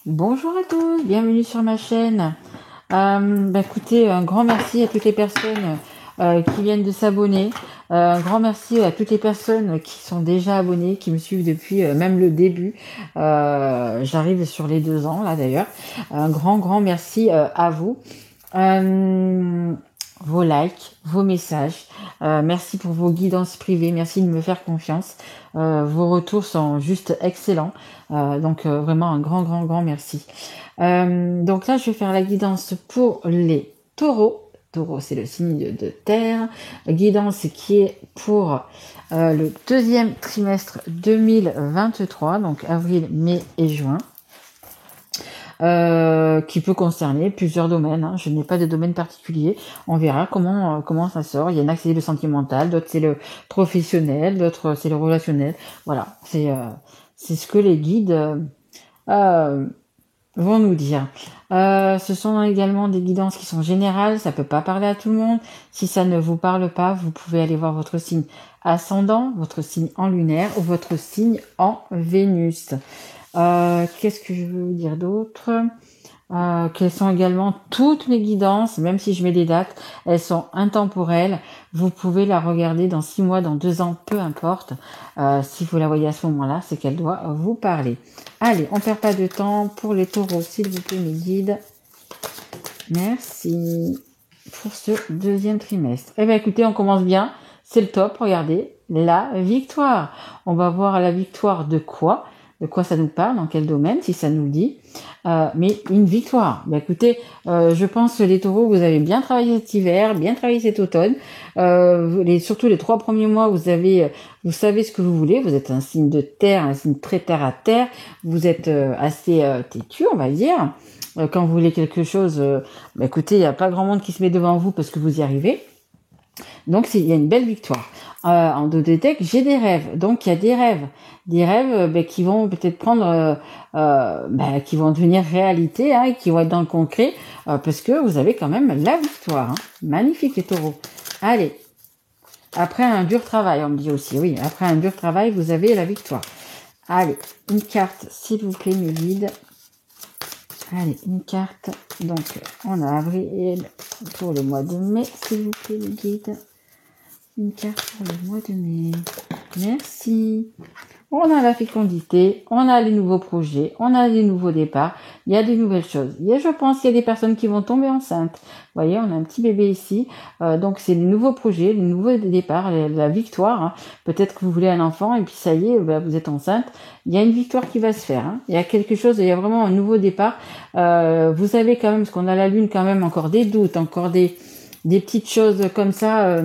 Bonjour à tous, bienvenue sur ma chaîne. Écoutez, un grand merci à toutes les personnes qui viennent de s'abonner. Un grand merci à toutes les personnes qui sont déjà abonnées, qui me suivent depuis même le début. J'arrive sur les 2 ans là d'ailleurs. Un grand merci à vous. Euh, Vos likes, vos messages. Merci pour vos guidances privées. Merci de me faire confiance. Vos retours sont juste excellents. Donc vraiment un grand merci. Donc là, je vais faire la guidance pour les taureaux. Taureau, c'est le signe de terre. La guidance qui est pour le deuxième trimestre 2023, donc avril, mai et juin. Qui peut concerner plusieurs domaines. Je n'ai pas de domaine particulier. On verra comment ça sort. Il y en a que c'est le sentimental, d'autres c'est le professionnel, d'autres c'est le relationnel. Voilà, c'est ce que les guides vont nous dire. Ce sont également des guidances qui sont générales, ça peut pas parler à tout le monde. Si ça ne vous parle pas, vous pouvez aller voir votre signe ascendant, votre signe en lunaire ou votre signe en Vénus. Qu'est-ce que je veux vous dire d'autre? Quelles sont également toutes mes guidances, même si je mets des dates, elles sont intemporelles. Vous pouvez la regarder dans 6 mois, dans 2 ans, peu importe. Si vous la voyez à ce moment-là, c'est qu'elle doit vous parler. Allez, on perd pas de temps pour les taureaux, s'il vous plaît, mes guides. Merci pour ce deuxième trimestre. Eh bien, écoutez, on commence bien. C'est le top, regardez. La victoire. On va voir la victoire de quoi? De quoi ça nous parle, dans quel domaine, si ça nous le dit. Mais une victoire. Écoutez, je pense que les taureaux, vous avez bien travaillé cet hiver, bien travaillé cet automne. Surtout les 3 premiers mois, vous savez ce que vous voulez. Vous êtes un signe de terre, un signe très terre à terre. Vous êtes assez têtu, on va dire. Quand vous voulez quelque chose, écoutez, il n'y a pas grand monde qui se met devant vous parce que vous y arrivez. Donc, il y a une belle victoire. En dos de deck, j'ai des rêves. Donc, il y a des rêves qui vont peut-être prendre, qui vont devenir réalité, qui vont être dans le concret, parce que vous avez quand même la victoire. Magnifique les taureaux. Allez, après un dur travail, on me dit aussi. Oui, après un dur travail, vous avez la victoire. Allez, une carte, s'il vous plaît, mes guides. Allez, une carte. Donc, on a avril pour le mois de mai, s'il vous plaît, mes guides. Une carte pour le mois de mai. Merci. On a la fécondité, on a les nouveaux projets, on a les nouveaux départs, il y a des nouvelles choses. Je pense qu'il y a des personnes qui vont tomber enceintes. Vous voyez, on a un petit bébé ici. Donc, c'est les nouveaux projets, les nouveaux départs, la victoire. Peut-être que vous voulez un enfant et puis ça y est, vous êtes enceinte. Il y a une victoire qui va se faire. Il y a quelque chose, il y a vraiment un nouveau départ. Vous avez quand même, parce qu'on a la lune quand même, encore des doutes, encore des petites choses comme ça.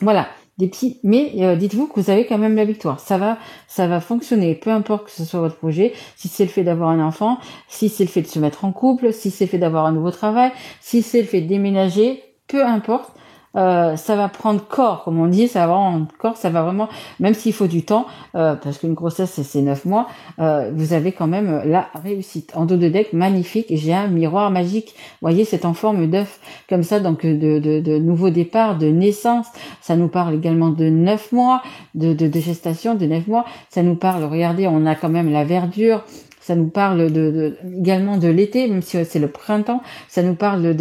Voilà, des petits, mais dites-vous que vous avez quand même la victoire. Ça va fonctionner, peu importe que ce soit votre projet, si c'est le fait d'avoir un enfant, si c'est le fait de se mettre en couple, si c'est le fait d'avoir un nouveau travail, si c'est le fait de déménager, peu importe. Ça va prendre corps, comme on dit, ça va prendre corps, ça va vraiment, même s'il faut du temps, parce qu'une grossesse c'est 9 mois, vous avez quand même la réussite. En dos de deck, magnifique, j'ai un miroir magique, vous voyez, c'est en forme d'œuf, comme ça, donc de nouveau départ, de naissance, ça nous parle également de 9 mois, de gestation, de 9 mois, ça nous parle, regardez, on a quand même la verdure, ça nous parle également de l'été, même si c'est le printemps, ça nous parle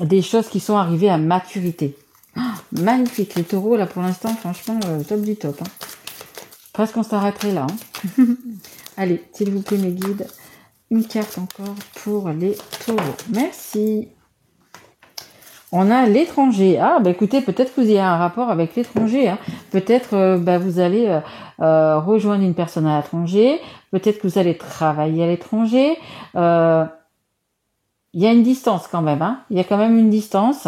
des choses qui sont arrivées à maturité. Magnifique, les taureaux, là, pour l'instant, franchement, top du top. Presque on s'arrêterait là. Allez, s'il vous plaît, mes guides, une carte encore pour les taureaux. Merci. On a l'étranger. Écoutez, peut-être que vous avez un rapport avec l'étranger. Peut-être vous allez rejoindre une personne à l'étranger. Peut-être que vous allez travailler à l'étranger. Il y a une distance quand même, Il y a quand même une distance.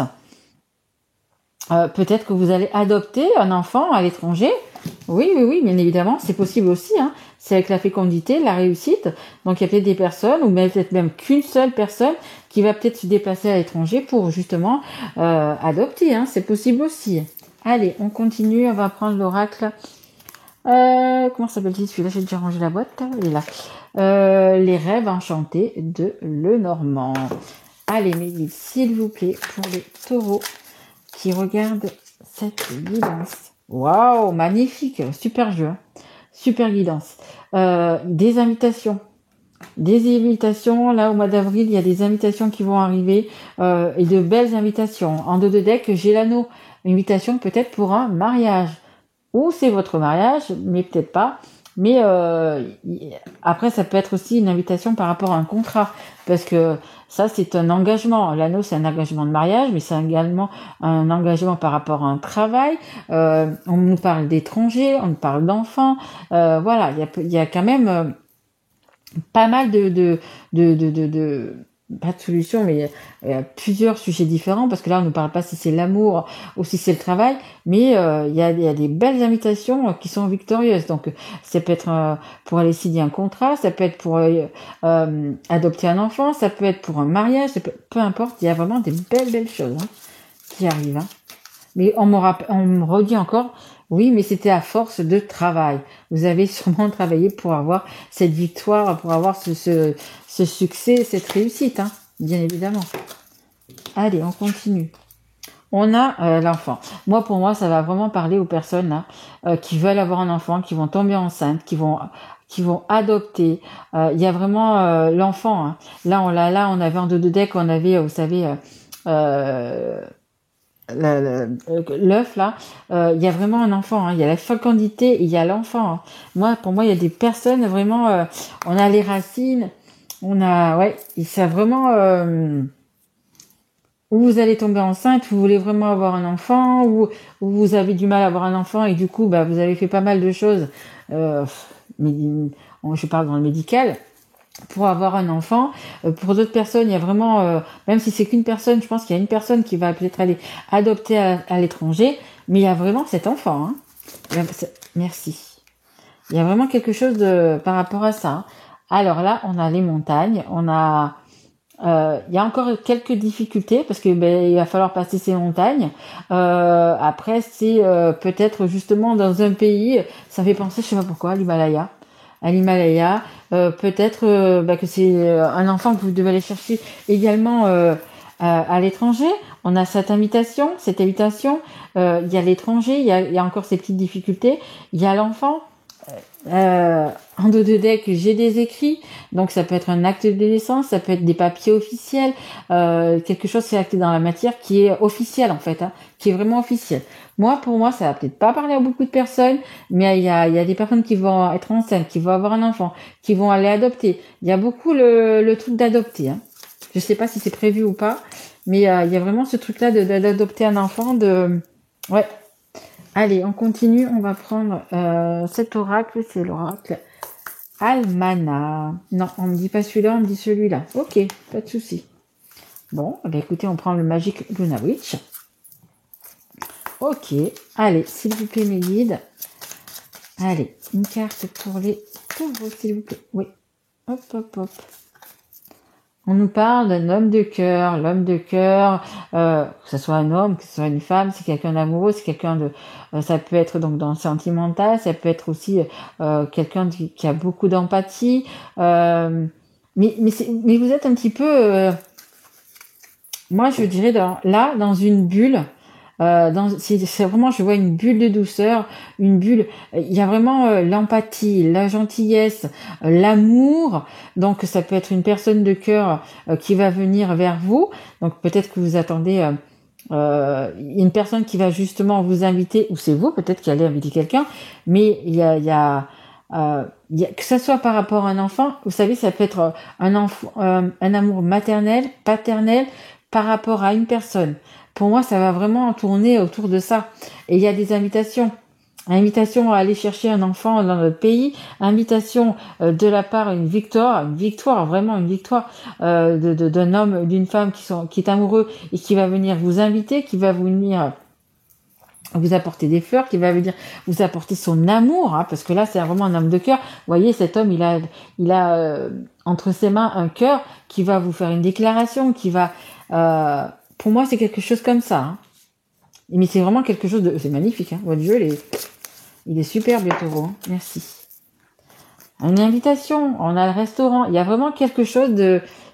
Peut-être que vous allez adopter un enfant à l'étranger. Oui, bien évidemment, c'est possible aussi. C'est avec la fécondité, la réussite. Donc il y a peut-être des personnes, ou peut-être même qu'une seule personne, qui va peut-être se déplacer à l'étranger pour justement adopter. C'est possible aussi. Allez, on continue, on va prendre l'oracle. Comment s'appelle-t-il celui-là? J'ai déjà rangé la boîte. Il est là. Les rêves enchantés de Lenormand. Allez, mes guides, s'il vous plaît, pour les taureaux qui regardent cette guidance. Waouh, magnifique, super jeu, super guidance. Des invitations. Des invitations, là au mois d'avril, il y a des invitations qui vont arriver et de belles invitations. En dos de deck, j'ai l'anneau. Invitation peut-être pour un mariage. Ou c'est votre mariage, mais peut-être pas. Mais après, ça peut être aussi une invitation par rapport à un contrat. Parce que ça, c'est un engagement. L'anneau, c'est un engagement de mariage, mais c'est également un engagement par rapport à un travail. On nous parle d'étrangers, on nous parle d'enfants. Voilà, il y a quand même pas mal pas de solutions, mais il y a plusieurs sujets différents, parce que là, on ne parle pas si c'est l'amour ou si c'est le travail, mais il y a des belles invitations qui sont victorieuses. Donc, ça peut être pour aller signer un contrat, ça peut être pour adopter un enfant, ça peut être pour un mariage, peu importe, il y a vraiment des belles choses qui arrivent. Mais on me redit encore, oui, mais c'était à force de travail. Vous avez sûrement travaillé pour avoir cette victoire, pour avoir ce succès, cette réussite, bien évidemment. Allez, on continue. On a l'enfant. Pour moi, ça va vraiment parler aux personnes là, qui veulent avoir un enfant, qui vont tomber enceintes, qui vont adopter. Il y a vraiment l'enfant. Là, on avait en deux de deck, on avait, vous savez, l'œuf là, il y a vraiment un enfant, il y a la fécondité et il y a l'enfant. Pour moi, il y a des personnes vraiment, on a les racines, et ça vraiment, où vous allez tomber enceinte, vous voulez vraiment avoir un enfant, ou vous avez du mal à avoir un enfant et du coup, vous avez fait pas mal de choses, mais je parle dans le médical, pour avoir un enfant. Pour d'autres personnes, il y a vraiment, même si c'est qu'une personne, je pense qu'il y a une personne qui va peut-être aller adopter à l'étranger, mais il y a vraiment cet enfant. Merci. Il y a vraiment quelque chose par rapport à ça. Alors là, on a les montagnes, il y a encore quelques difficultés parce que il va falloir passer ces montagnes. Après, c'est peut-être justement dans un pays, ça fait penser, je sais pas pourquoi, à l'Himalaya. Peut-être que c'est un enfant que vous devez aller chercher également à l'étranger. On a cette invitation. Il y a l'étranger, il y a encore ces petites difficultés. Il y a l'enfant. En dos de deck, j'ai des écrits, donc ça peut être un acte de naissance, ça peut être des papiers officiels, quelque chose qui est acté dans la matière qui est officiel en fait, qui est vraiment officiel. Pour moi, ça va peut-être pas parler à beaucoup de personnes, mais il y a des personnes qui vont être enceintes, qui vont avoir un enfant, qui vont aller adopter. Il y a beaucoup le truc d'adopter. Je sais pas si c'est prévu ou pas, mais il y a vraiment ce truc-là d'adopter un enfant. Ouais. Allez, on continue. On va prendre cet oracle. C'est l'oracle Almana. Non, on me dit pas celui-là, on me dit celui-là. Ok, pas de souci. Bon, écoutez, on prend le Magic Luna Witch. Ok, allez, s'il vous plaît, mes guides. Allez, une carte pour les taureaux, s'il vous plaît. Oui, hop. On nous parle d'un homme de cœur. L'homme de cœur, que ce soit un homme, que ce soit une femme, c'est quelqu'un d'amoureux, c'est quelqu'un de... ça peut être donc dans le sentimental, ça peut être aussi quelqu'un qui a beaucoup d'empathie. Mais vous êtes un petit peu... moi, je dirais dans une bulle. C'est vraiment, je vois une bulle de douceur, une bulle. Il y a vraiment l'empathie, la gentillesse, l'amour. Donc, ça peut être une personne de cœur qui va venir vers vous. Donc, peut-être que vous attendez une personne qui va justement vous inviter, ou c'est vous peut-être qui allez inviter quelqu'un. Mais il y a que ça soit par rapport à un enfant. Vous savez, ça peut être un enfant, un amour maternel, paternel, par rapport à une personne. Pour moi, ça va vraiment tourner autour de ça. Et il y a des invitations. Invitation à aller chercher un enfant dans notre pays. Invitation de la part, une victoire, vraiment une victoire d'un homme, d'une femme qui est amoureux et qui va venir vous inviter, qui va venir vous apporter des fleurs, qui va venir vous apporter son amour, parce que là, c'est vraiment un homme de cœur. Vous voyez, cet homme, il a entre ses mains un cœur qui va vous faire une déclaration, qui va... pour moi, c'est quelque chose comme ça. Mais c'est vraiment quelque chose de... C'est magnifique, votre jeu, il est superbe, les taureaux. Merci. Une invitation, on a le restaurant. Il y a vraiment quelque chose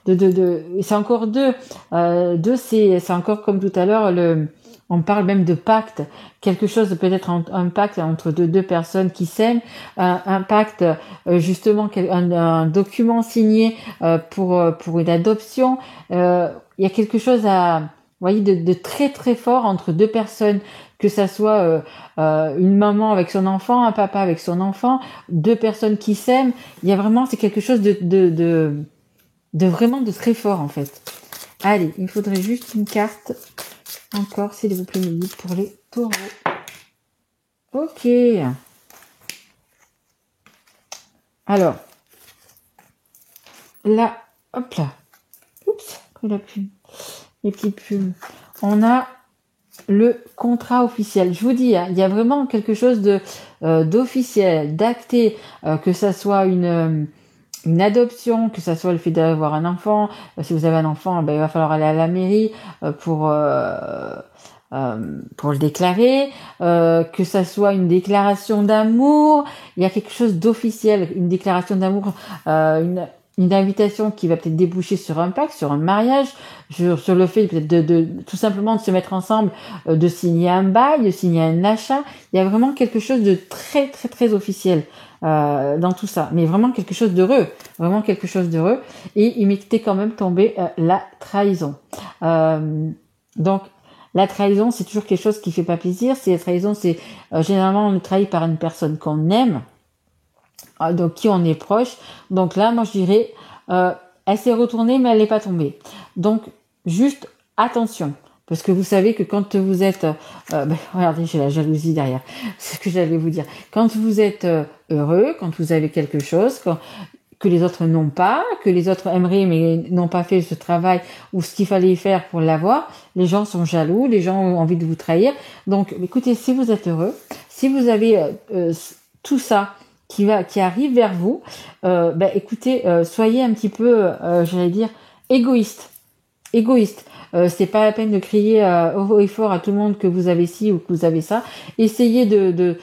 c'est encore deux. C'est encore comme tout à l'heure, On parle même de pacte, quelque chose de peut-être un pacte entre deux personnes qui s'aiment, un pacte justement un document signé pour une adoption. Il y a quelque chose vous voyez, de très très fort entre deux personnes, que ça soit une maman avec son enfant, un papa avec son enfant, deux personnes qui s'aiment. Il y a vraiment, c'est quelque chose de vraiment de très fort en fait. Allez, il faudrait juste une carte encore, s'il vous plaît, pour les taureaux. Ok. Alors, là, hop là. Oups, la plume. Les petites plumes. On a le contrat officiel. Je vous dis, hein, il y a vraiment quelque chose d'officiel, d'acté, que ça soit une adoption, que ça soit le fait d'avoir un enfant. Si vous avez un enfant, ben, il va falloir aller à la mairie pour le déclarer, que ça soit une déclaration d'amour. Il y a quelque chose d'officiel, une déclaration d'amour, une invitation qui va peut-être déboucher sur un pacte, sur un mariage, sur le fait peut-être de tout simplement de se mettre ensemble, de signer un bail, de signer un achat. Il y a vraiment quelque chose de très très très officiel dans tout ça, mais vraiment quelque chose d'heureux, Et il m'était quand même tombé la trahison. Donc la trahison, c'est toujours quelque chose qui fait pas plaisir. C'est la trahison, c'est généralement on est trahi par une personne qu'on aime. Donc qui on est proche. Donc là, moi je dirais, elle s'est retournée mais elle n'est pas tombée. Donc juste attention, parce que vous savez que quand vous êtes, regardez, j'ai la jalousie derrière. C'est ce que j'allais vous dire. Quand vous êtes heureux, quand vous avez quelque chose, que les autres n'ont pas, que les autres aimeraient mais n'ont pas fait ce travail ou ce qu'il fallait faire pour l'avoir, les gens sont jaloux, les gens ont envie de vous trahir. Donc écoutez, si vous êtes heureux, si vous avez tout ça qui arrive vers vous, écoutez, soyez un petit peu, j'allais dire, égoïste. C'est pas la peine de crier haut et fort à tout le monde que vous avez ci ou que vous avez ça. Essayez de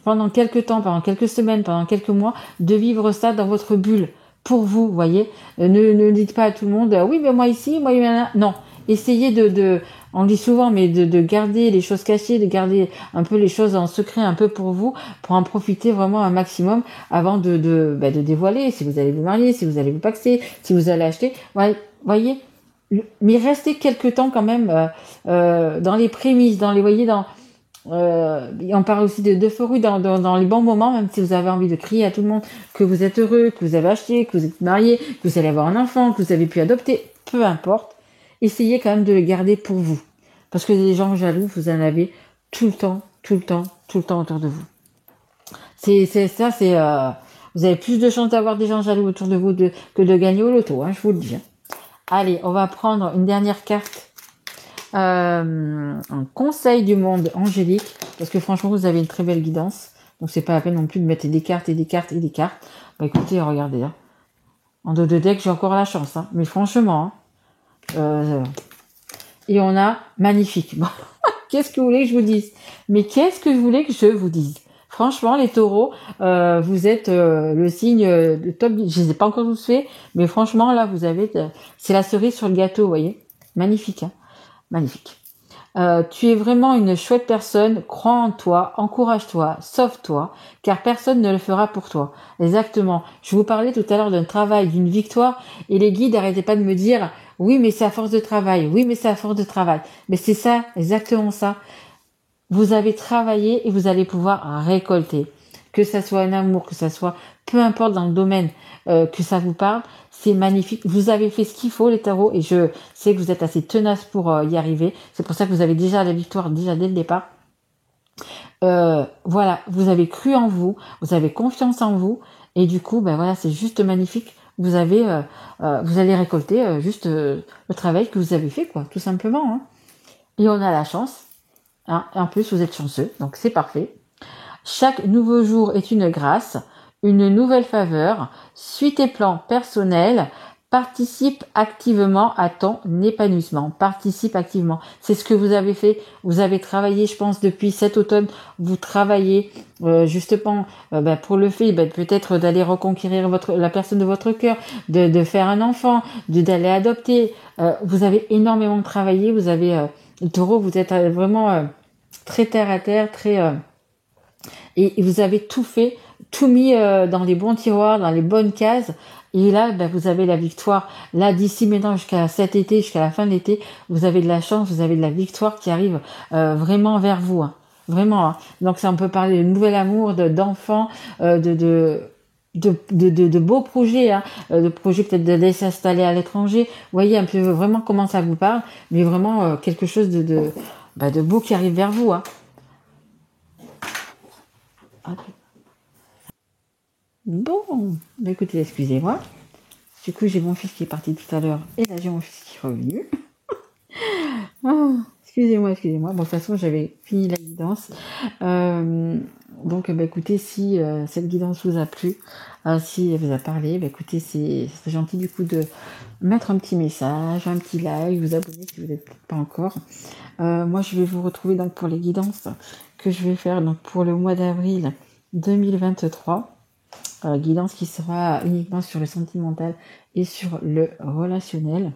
pendant quelques temps, pendant quelques semaines, pendant quelques mois, de vivre ça dans votre bulle pour vous, voyez. Ne dites pas à tout le monde, oui, mais moi ici, moi là. Non. Essayez on le dit souvent, mais de garder les choses cachées, de garder un peu les choses en secret un peu pour vous, pour en profiter vraiment un maximum avant de dévoiler, si vous allez vous marier, si vous allez vous paxer, si vous allez acheter. Voyez, mais restez quelque temps quand même dans les prémices, on parle aussi de feu dans les bons moments, même si vous avez envie de crier à tout le monde que vous êtes heureux, que vous avez acheté, que vous êtes marié, que vous allez avoir un enfant, que vous avez pu adopter, peu importe. Essayez quand même de le garder pour vous. Parce que les gens jaloux, vous en avez tout le temps autour de vous. Vous avez plus de chances d'avoir des gens jaloux autour de vous que de gagner au loto, je vous le dis. Allez, on va prendre une dernière carte. Un conseil du monde angélique, parce que franchement, vous avez une très belle guidance. Donc, c'est pas la peine non plus de mettre des cartes et des cartes et des cartes. Écoutez, regardez. En dos de deck, j'ai encore la chance. Mais franchement, et on a magnifique. Bon, qu'est-ce que vous voulez que je vous dise? Mais qu'est-ce que vous voulez que je vous dise? Franchement, les taureaux, vous êtes le signe de top. Je les ai pas encore tous fait, mais franchement, là, c'est la cerise sur le gâteau, vous voyez. Magnifique, magnifique. Tu es vraiment une chouette personne, crois en toi, encourage-toi, sauve-toi, car personne ne le fera pour toi. Exactement. Je vous parlais tout à l'heure d'un travail, d'une victoire, et les guides n'arrêtaient pas de me dire, oui, mais c'est à force de travail, Mais c'est ça, exactement ça. Vous avez travaillé et vous allez pouvoir récolter. Que ça soit un amour, que ça soit, peu importe dans le domaine que ça vous parle, c'est magnifique. Vous avez fait ce qu'il faut, les tarots, et je sais que vous êtes assez tenace pour y arriver. C'est pour ça que vous avez déjà la victoire déjà dès le départ. Voilà, vous avez cru en vous, vous avez confiance en vous, et du coup, c'est juste magnifique. Vous allez récolter juste le travail que vous avez fait, quoi, tout simplement. Et on a la chance. Et en plus, vous êtes chanceux, donc c'est parfait. Chaque nouveau jour est une grâce, une nouvelle faveur. Suis tes plans personnels, participe activement à ton épanouissement. Participe activement. C'est ce que vous avez fait. Vous avez travaillé, je pense, depuis cet automne. Vous travaillez justement pour le fait peut-être d'aller reconquérir la personne de votre cœur, de faire un enfant, d'aller adopter. Vous avez énormément travaillé. Vous avez Le taureau, vous êtes vraiment très terre à terre, très et vous avez tout fait, tout mis dans les bons tiroirs, dans les bonnes cases. Et là, ben, vous avez la victoire. Là, d'ici maintenant jusqu'à cet été, jusqu'à la fin de l'été, vous avez de la chance, vous avez de la victoire qui arrive vraiment vers vous. Hein. Vraiment. Hein. Donc ça, on peut parler de nouvel amour, d'enfants, de beaux projets, hein, de projets peut-être d'aller s'installer à l'étranger. Vous voyez un peu vraiment comment ça vous parle, mais vraiment quelque chose de beau qui arrive vers vous. Hein. Bon, bah écoutez, excusez-moi. Du coup, j'ai mon fils qui est parti tout à l'heure et là, j'ai mon fils qui est revenu. Excusez-moi. Bon, de toute façon, j'avais fini la guidance. Donc, bah, écoutez, si cette guidance vous a plu, si elle vous a parlé, bah, écoutez, c'est gentil du coup de mettre un petit message, un petit like, vous abonner si vous n'êtes pas encore. Moi, je vais vous retrouver donc pour les guidances que je vais faire donc pour le mois d'avril 2023. Guidance qui sera uniquement sur le sentimental et sur le relationnel.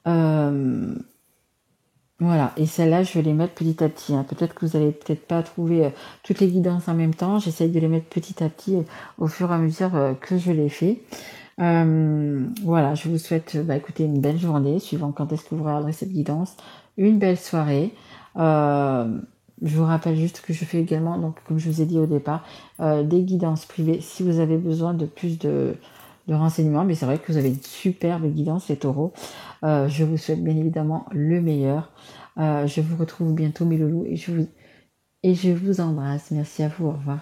Voilà, et celles-là, je vais les mettre petit à petit. Hein. Peut-être que vous n'allez peut-être pas trouver toutes les guidances en même temps. J'essaye de les mettre petit à petit au fur et à mesure que je les fais. Voilà, je vous souhaite écoutez, une belle journée, suivant quand est-ce que vous regarderez cette guidance. Une belle soirée. Je vous rappelle juste que je fais également, donc comme je vous ai dit au départ, des guidances privées si vous avez besoin de plus de renseignements. Mais c'est vrai que vous avez une superbe guidance, les taureaux. Je vous souhaite bien évidemment le meilleur. Je vous retrouve bientôt mes loulous et je vous embrasse. Merci à vous, au revoir.